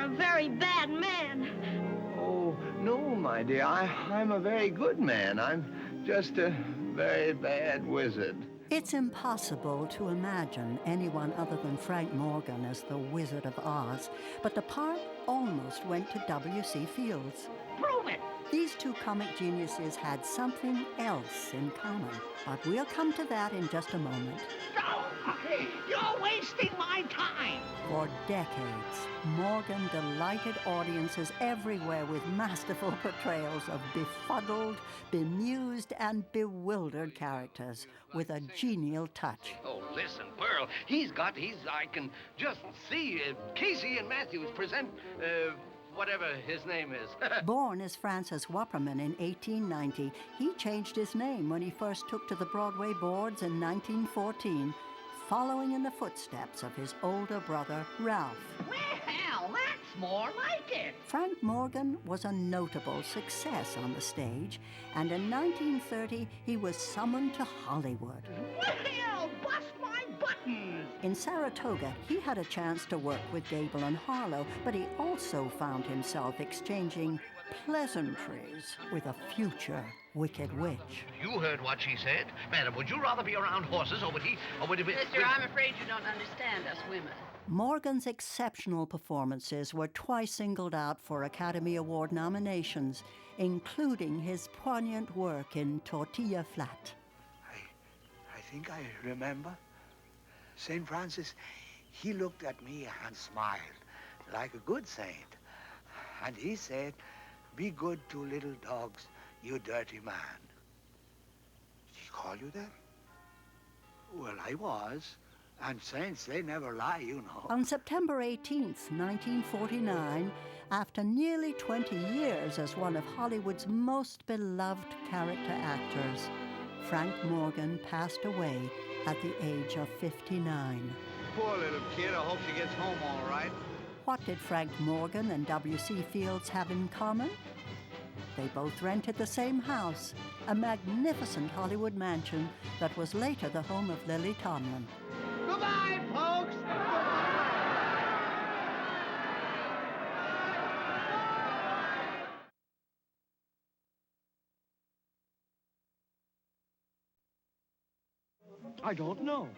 a very bad man. Oh, no, my dear. I'm a very good man. I'm just a very bad wizard. It's impossible to imagine anyone other than Frank Morgan as the Wizard of Oz, but the part almost went to W.C. Fields. Prove it! These two comic geniuses had something else in common, but we'll come to that in just a moment. No! You're wasting my time! For decades, Morgan delighted audiences everywhere with masterful portrayals of befuddled, bemused, and bewildered characters with a genial touch. Oh, listen, Pearl, I can just see Casey and Matthews present, whatever his name is. Born as Francis Wupperman in 1890, he changed his name when he first took to the Broadway boards in 1914, following in the footsteps of his older brother, Ralph. Well, that's more like it. Frank Morgan was a notable success on the stage, and in 1930, he was summoned to Hollywood. Well, bust my buttons! In Saratoga, he had a chance to work with Gable and Harlow, but he also found himself exchanging pleasantries with a future Wicked Witch. You heard what she said. Madam, would you rather be around horses, or would he be... Mister, I'm afraid you don't understand us women. Morgan's exceptional performances were twice singled out for Academy Award nominations, including his poignant work in Tortilla Flat. I think I remember. St. Francis, he looked at me and smiled like a good saint. And he said, "Be good to little dogs, you dirty man." Did he call you that? Well, I was. And saints, they never lie, you know. On September 18th, 1949, after nearly 20 years as one of Hollywood's most beloved character actors, Frank Morgan passed away at the age of 59. Poor little kid. I hope she gets home all right. What did Frank Morgan and W.C. Fields have in common? They both rented the same house, a magnificent Hollywood mansion that was later the home of Lily Tomlin. Goodbye, folks! I don't know.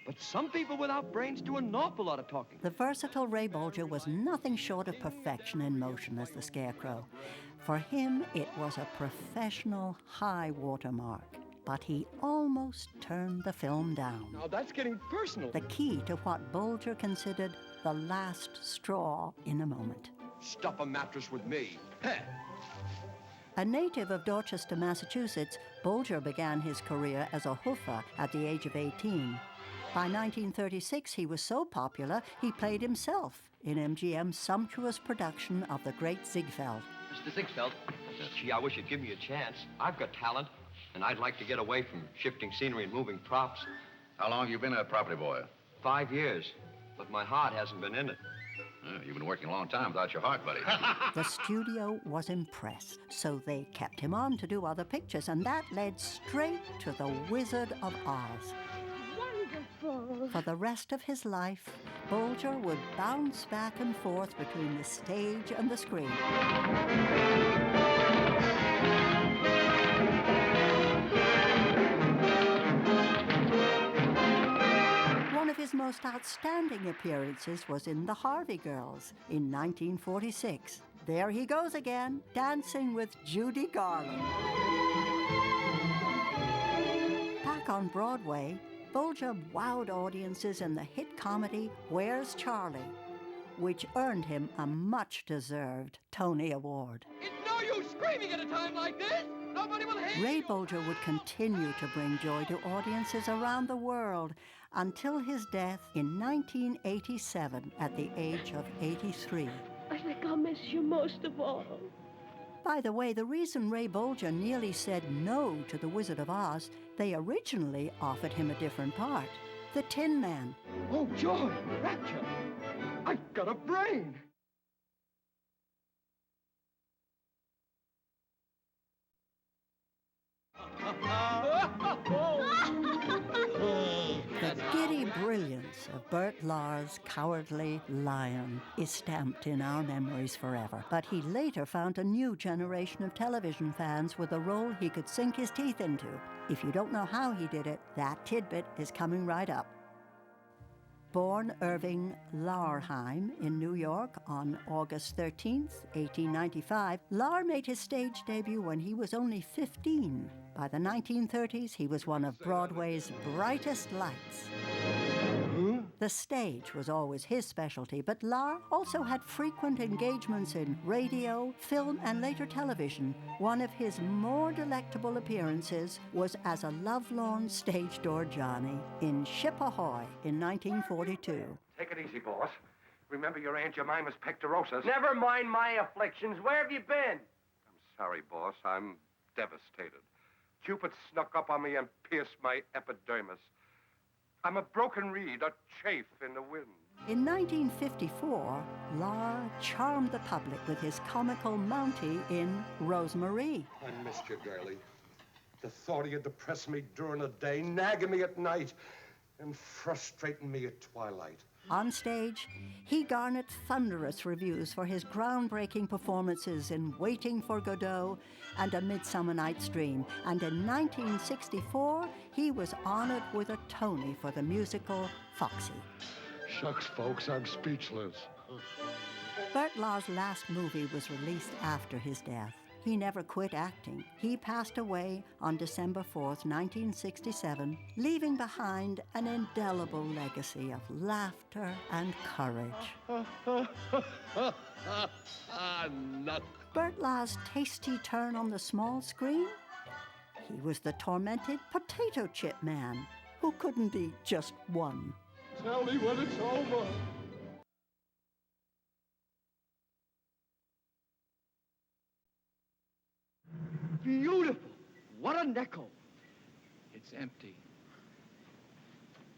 But some people without brains do an awful lot of talking. The versatile Ray Bolger was nothing short of perfection in motion as the Scarecrow. For him, it was a professional high watermark. But he almost turned the film down. Now that's getting personal. The key to what Bolger considered the last straw in a moment. Stuff a mattress with me. Heh. A native of Dorchester, Massachusetts, Bolger began his career as a hoofer at the age of 18. By 1936, he was so popular, he played himself in MGM's sumptuous production of The Great Ziegfeld. Mr. Ziegfeld, gee, I wish you'd give me a chance. I've got talent, and I'd like to get away from shifting scenery and moving props. How long have you been a property boy? 5 years, but my heart hasn't been in it. You've been working a long time without your heart, buddy. The studio was impressed, so they kept him on to do other pictures, and that led straight to The Wizard of Oz. Wonderful. For the rest of his life, Bolger would bounce back and forth between the stage and the screen. One of his most outstanding appearances was in The Harvey Girls in 1946. There he goes again, dancing with Judy Garland. Back on Broadway, Bolger wowed audiences in the hit comedy Where's Charlie?, which earned him a much-deserved Tony Award. It's no use screaming at a time like this! Nobody will hear Ray you! Bolger would continue to bring joy to audiences around the world until his death in 1987 at the age of 83. I think I'll miss you most of all. By the way, the reason Ray Bolger nearly said no to The Wizard of Oz, they originally offered him a different part, the Tin Man. Oh, joy, rapture! I've got a brain! The giddy brilliance of Bert Lahr's cowardly lion is stamped in our memories forever. But he later found a new generation of television fans with a role he could sink his teeth into. If you don't know how he did it, that tidbit is coming right up. Born Irving Lahrheim in New York on August 13th, 1895, Lahr made his stage debut when he was only 15. By the 1930s, he was one of Broadway's brightest lights. The stage was always his specialty, but Lahr also had frequent engagements in radio, film, and later television. One of his more delectable appearances was as a lovelorn stage door Johnny in Ship Ahoy in 1942. Take it easy, boss. Remember your Aunt Jemima's pectorosis. Never mind my afflictions. Where have you been? I'm sorry, boss. I'm devastated. Cupid snuck up on me and pierced my epidermis. I'm a broken reed, a chaff in the wind. In 1954, Lahr charmed the public with his comical Mountie in Rosemarie. I missed you, girlie. The thought of you depressed me during the day, nagging me at night, and frustrating me at twilight. On stage, he garnered thunderous reviews for his groundbreaking performances in Waiting for Godot and A Midsummer Night's Dream. And in 1964, he was honored with a Tony for the musical Foxy. Shucks, folks, I'm speechless. Bert Lahr's last movie was released after his death. He never quit acting. He passed away on December 4th, 1967, leaving behind an indelible legacy of laughter and courage. Bert Lahr's tasty turn on the small screen? He was the tormented potato chip man who couldn't eat just one. Tell me when it's over. Beautiful. What a nickel. It's empty.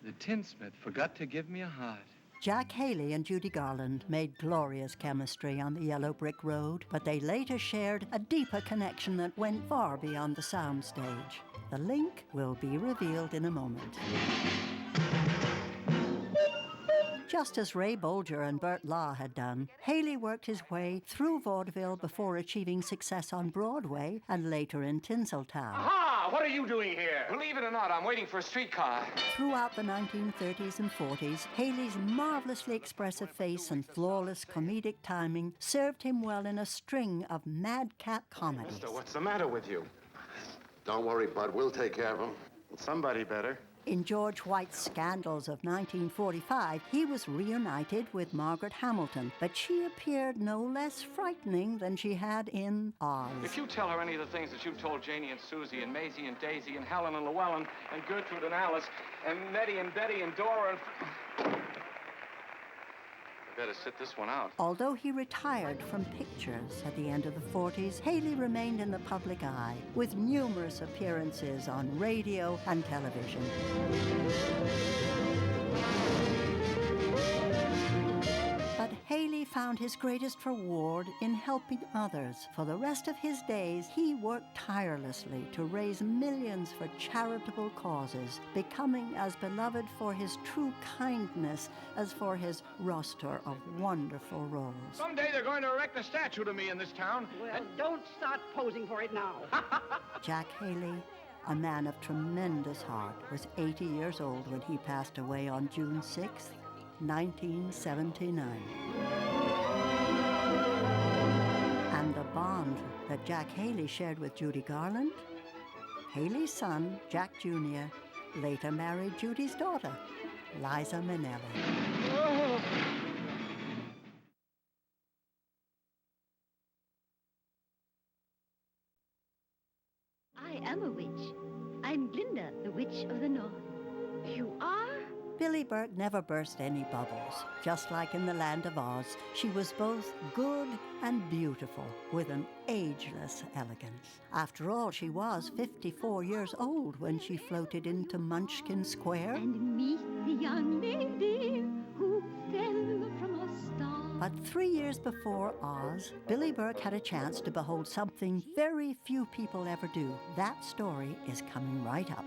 The tinsmith forgot to give me a heart. Jack Haley and Judy Garland made glorious chemistry on the yellow brick road, but they later shared a deeper connection that went far beyond the soundstage. The link will be revealed in a moment. Just as Ray Bolger and Bert Lahr had done, Haley worked his way through vaudeville before achieving success on Broadway and later in Tinseltown. Aha! What are you doing here? Believe it or not, I'm waiting for a streetcar. Throughout the 1930s and 40s, Haley's marvelously expressive face and flawless comedic timing served him well in a string of madcap comedies. Mister, what's the matter with you? Don't worry, Bud. We'll take care of him. Somebody better. In George White's Scandals of 1945, he was reunited with Margaret Hamilton, but she appeared no less frightening than she had in Oz. If you tell her any of the things that you've told Janie and Susie and Maisie and Daisy and Helen and Llewellyn and Gertrude and Alice and Nettie and Betty and Dora and... I better sit this one out. Although he retired from pictures at the end of the 40s, Haley remained in the public eye with numerous appearances on radio and television. But Haley found his greatest reward in helping others. For the rest of his days, he worked tirelessly to raise millions for charitable causes, becoming as beloved for his true kindness as for his roster of wonderful roles. Someday they're going to erect a statue to me in this town. Well, don't start posing for it now. Jack Haley, a man of tremendous heart, was 80 years old when he passed away on June 6th, 1979. And the bond that Jack Haley shared with Judy Garland? Haley's son, Jack Jr., later married Judy's daughter, Liza Minnelli. I am a witch. I'm Glinda, the Witch of the North. You are? Billy Burke never burst any bubbles. Just like in the Land of Oz, she was both good and beautiful, with an ageless elegance. After all, she was 54 years old when she floated into Munchkin Square. And meet the young lady who fell from a star. But 3 years before Oz, Billy Burke had a chance to behold something very few people ever do. That story is coming right up.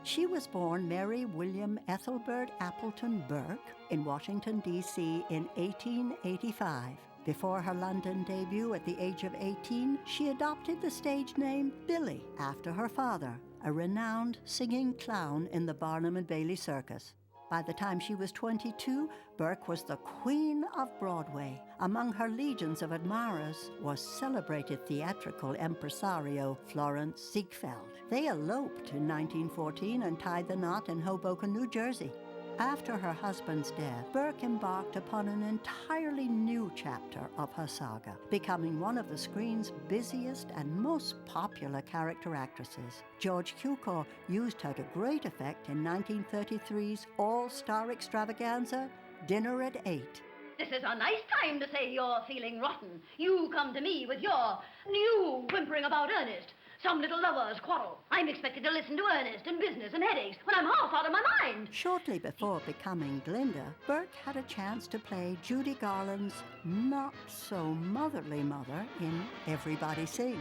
She was born Mary William Ethelbert Appleton Burke in Washington, D.C. in 1885. Before her London debut at the age of 18, she adopted the stage name Billy after her father, a renowned singing clown in the Barnum and Bailey Circus. By the time she was 22, Burke was the queen of Broadway. Among her legions of admirers was celebrated theatrical impresario Florence Ziegfeld. They eloped in 1914 and tied the knot in Hoboken, New Jersey. After her husband's death, Burke embarked upon an entirely new chapter of her saga, becoming one of the screen's busiest and most popular character actresses. George Cukor used her to great effect in 1933's all-star extravaganza, Dinner at 8. This is a nice time to say you're feeling rotten. You come to me with your new whimpering about Ernest. Some little lovers quarrel. I'm expected to listen to Ernest and business and headaches when I'm half out of my mind. Shortly before becoming Glinda, Burke had a chance to play Judy Garland's not-so-motherly mother in Everybody Sing.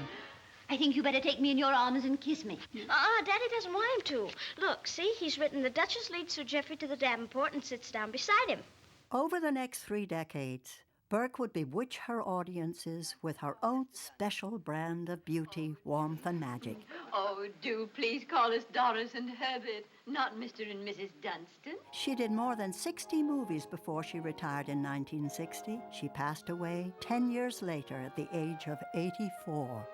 I think you better take me in your arms and kiss me. Daddy doesn't want him to. Look, see, he's written the Duchess leads Sir Geoffrey to the Davenport and sits down beside him. Over the next 3 decades, Burke would bewitch her audiences with her own special brand of beauty, warmth, and magic. Oh, do please call us Doris and Herbert, not Mr. and Mrs. Dunstan. She did more than 60 movies before she retired in 1960. She passed away 10 years later at the age of 84.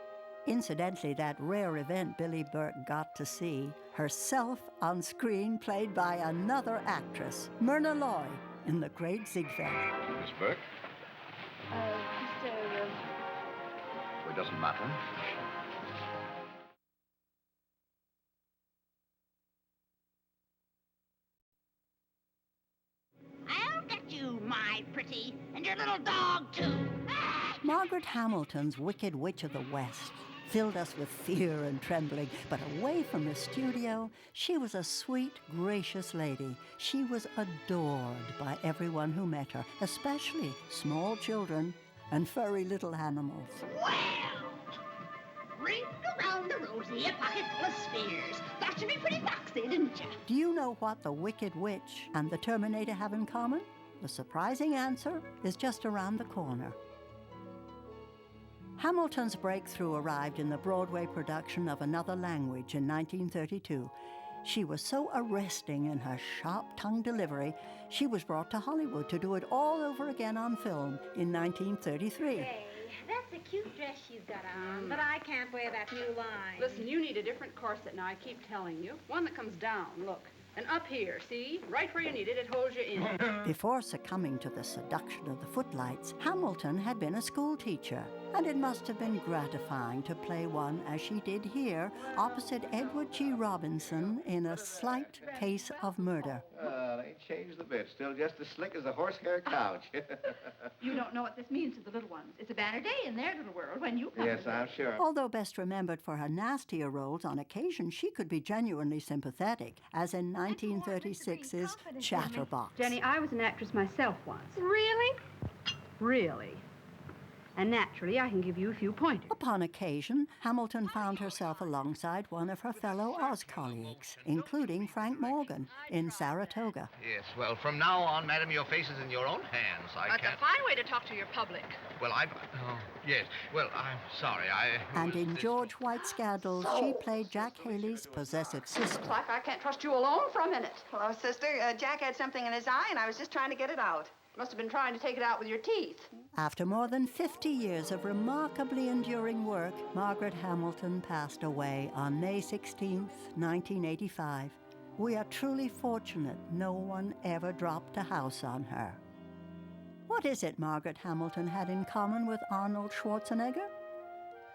Incidentally, that rare event Billy Burke got to see, herself on screen played by another actress, Myrna Loy, in The Great Ziegfeld. Miss Burke? It doesn't matter. I'll get you, my pretty, and your little dog, too. Margaret Hamilton's Wicked Witch of the West filled us with fear and trembling, but away from the studio, she was a sweet, gracious lady. She was adored by everyone who met her, especially small children and furry little animals. Well, ring around the rosy, a pocket full of spears. That should be pretty foxy, didn't you? Do you know what the Wicked Witch and the Terminator have in common? The surprising answer is just around the corner. Hamilton's breakthrough arrived in the Broadway production of Another Language in 1932. She was so arresting in her sharp-tongued delivery, she was brought to Hollywood to do it all over again on film in 1933. Hey, that's a cute dress you've got on, but I can't wear that new line. Listen, you need a different corset now, I keep telling you. One that comes down, look. And up here, see? Right where you need it, it holds you in. Before succumbing to the seduction of the footlights, Hamilton had been a school teacher, and it must have been gratifying to play one as she did here, opposite Edward G. Robinson in A Slight Case of Murder. It ain't changed a bit. Still just as slick as a horsehair couch. You don't know what this means to the little ones. It's a banner day in their little world when you come. Yes, I'm sure. Although best remembered for her nastier roles, on occasion she could be genuinely sympathetic, as in 1936's Chatterbox. Jenny, I was an actress myself once. Really? Really. And naturally, I can give you a few pointers. Upon occasion, Hamilton found herself alongside one of her fellow Oz colleagues, including Frank Morgan in Saratoga. Yes, well, from now on, madam, your face is in your own hands. That's a fine way to talk to your public. Well, oh, yes. Well, I'm sorry, And in George White's Scandals, she played Jack Haley's possessive sister. Looks like I can't trust you alone for a minute. Hello, sister. Jack had something in his eye, and I was just trying to get it out. Must have been trying to take it out with your teeth. After more than 50 years of remarkably enduring work, Margaret Hamilton passed away on May 16th, 1985. We are truly fortunate no one ever dropped a house on her. What is it Margaret Hamilton had in common with Arnold Schwarzenegger?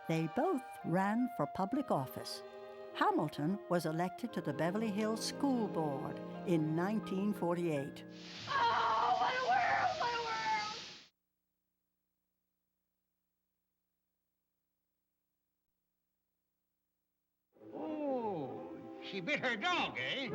They both ran for public office. Hamilton was elected to the Beverly Hills School Board in 1948. Oh, what a world, what a world! Oh, she bit her dog, eh?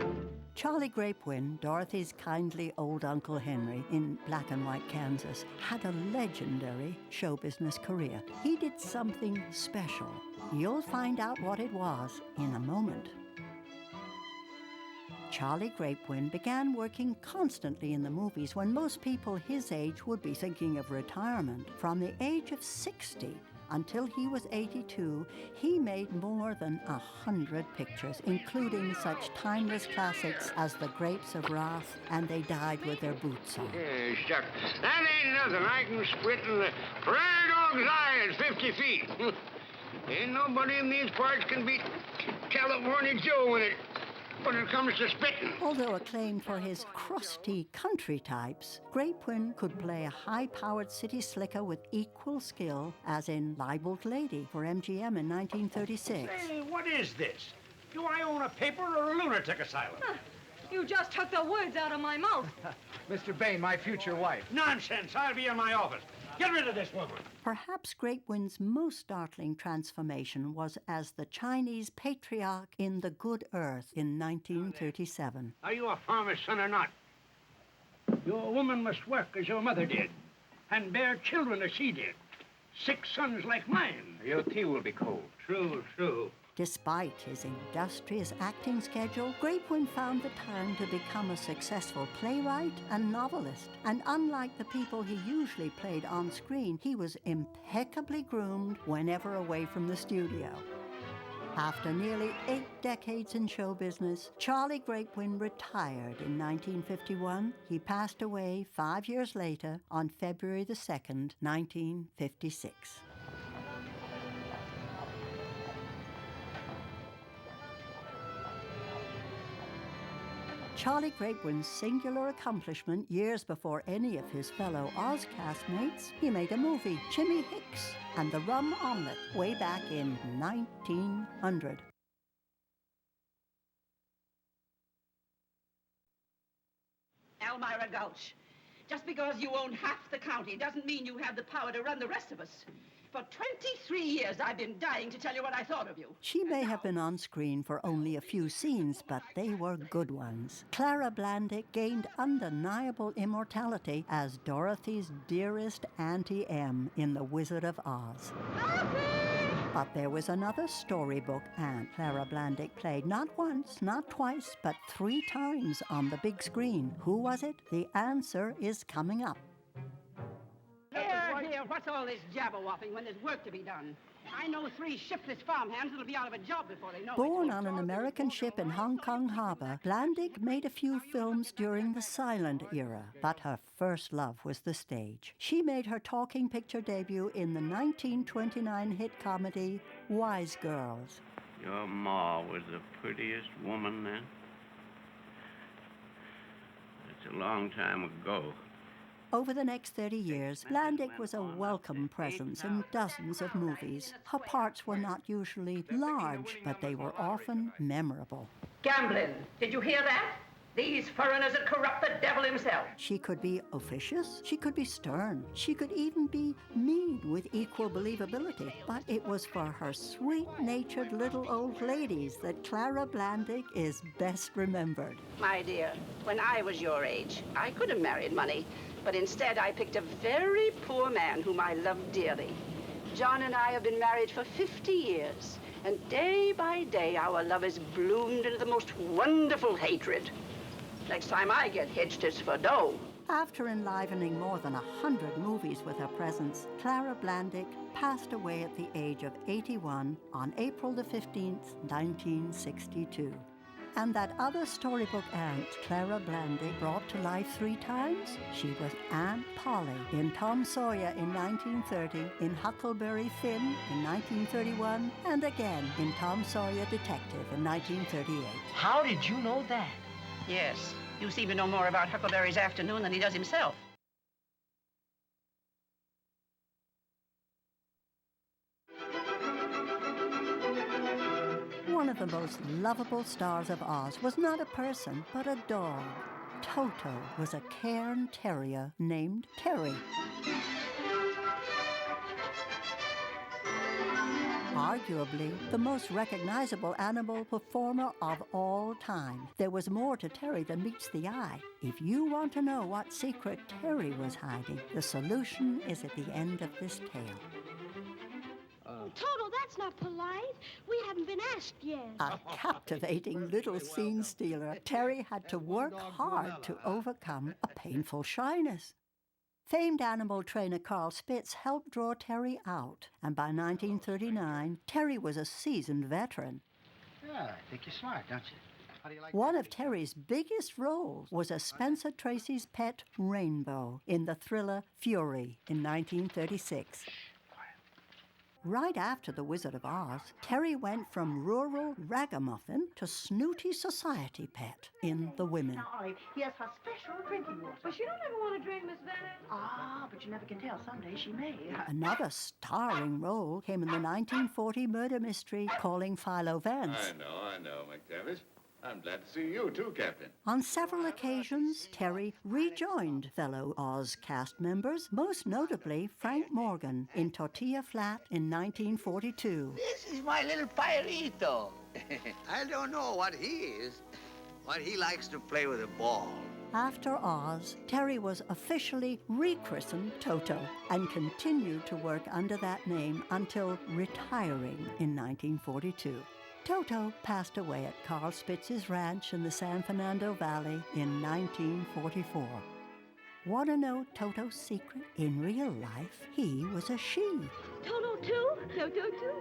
Charlie Grapewin, Dorothy's kindly old Uncle Henry in Black and White Kansas, had a legendary show business career. He did something special. You'll find out what it was in a moment. Charlie Grapewind began working constantly in the movies when most people his age would be thinking of retirement. From the age of 60 until he was 82, he made more than 100 pictures, including such timeless classics as The Grapes of Wrath and They Died with Their Boots On. Yeah, shucks. That ain't nothing. I can split in the prairie dog's eye at 50 feet. Ain't nobody in these parts can beat California Joe when it comes to spitting. Although acclaimed for his crusty country types, Grapewind could play a high-powered city slicker with equal skill as in Libeled Lady for MGM in 1936. Hey, what is this? Do I own a paper or a lunatic asylum? You just took the words out of my mouth. Mr. Bain, my future wife. Nonsense. I'll be in my office. Get rid of this woman. Perhaps Grapewind's most startling transformation was as the Chinese patriarch in The Good Earth in 1937. Are you a farmer's son or not? Your woman must work as your mother did, and bear children as she did. 6 sons like mine. Your tea will be cold. True, true. Despite his industrious acting schedule, Grapewind found the time to become a successful playwright and novelist. And unlike the people he usually played on screen, he was impeccably groomed whenever away from the studio. After nearly 8 decades in show business, Charlie Grapewind retired in 1951. He passed away 5 years later on February the 2nd, 1956. Charlie Grapewind's singular accomplishment years before any of his fellow Oz castmates, he made a movie, Jimmy Hicks and the Rum Omelette, way back in 1900. Elmira Gulch, just because you own half the county doesn't mean you have the power to run the rest of us. For 23 years, I've been dying to tell you what I thought of you. She may have been on screen for only a few scenes, but they were good ones. Clara Blandick gained undeniable immortality as Dorothy's dearest Auntie M in The Wizard of Oz. But there was another storybook aunt Clara Blandick played not once, not twice, but 3 times on the big screen. Who was it? The answer is coming up. Here, what's all this jabber-wopping when there's work to be done? I know 3 shiftless farmhands that'll be out of a job before they know it. Born on an American ship in Hong Kong Harbor, Blandick made a few films during the silent era, but her first love was the stage. She made her talking picture debut in the 1929 hit comedy Wise Girls. Your ma was the prettiest woman then? It's a long time ago. Over the next 30 years, Blandick was a welcome presence in dozens of movies. Her parts were not usually large, but they were often memorable. Gambling. Did you hear that? These foreigners would corrupt the devil himself. She could be officious, she could be stern, she could even be mean with equal believability. But it was for her sweet-natured little old ladies that Clara Blandick is best remembered. My dear, when I was your age, I could have married money, but instead I picked a very poor man whom I loved dearly. John and I have been married for 50 years, and day by day our love has bloomed into the most wonderful hatred. Next time I get hitched, it's for dough. After enlivening more than 100 movies with her presence, Clara Blandick passed away at the age of 81 on April the 15th, 1962. And that other storybook aunt Clara Blandick brought to life 3 times? She was Aunt Polly in Tom Sawyer in 1930, in Huckleberry Finn in 1931, and again in Tom Sawyer Detective in 1938. How did you know that? Yes, you seem to know more about Huckleberry's afternoon than he does himself. One of the most lovable stars of Oz was not a person, but a dog. Toto was a cairn terrier named Terry. Arguably, the most recognizable animal performer of all time. There was more to Terry than meets the eye. If you want to know what secret Terry was hiding, the solution is at the end of this tale. Toto, that's not polite. We haven't been asked yet. A captivating little scene stealer, Terry had to work hard to overcome a painful shyness. Famed animal trainer Carl Spitz helped draw Terry out, and by 1939, Terry was a seasoned veteran. Yeah, I think you're smart, don't you? How do you like One of Terry's biggest roles was as Spencer Tracy's pet, Rainbow, in the thriller Fury in 1936. Right after The Wizard of Oz, Terry went from rural ragamuffin to snooty society pet in The Women. Now, Olive, here's her special drinking water. But she don't ever want to drink, Miss Bennet. Ah, but you never can tell. Someday she may. Another starring role came in the 1940 murder mystery Calling Philo Vance. I know, McTavish. I'm glad to see you, too, Captain. On several occasions, Terry rejoined fellow Oz cast members, most notably Frank Morgan in Tortilla Flat in 1942. This is my little Pajarito. I don't know what he is, but he likes to play with a ball. After Oz, Terry was officially rechristened Toto and continued to work under that name until retiring in 1942. Toto passed away at Carl Spitz's ranch in the San Fernando Valley in 1944. Want to know Toto's secret? In real life, he was a she. Toto, too? Toto, too.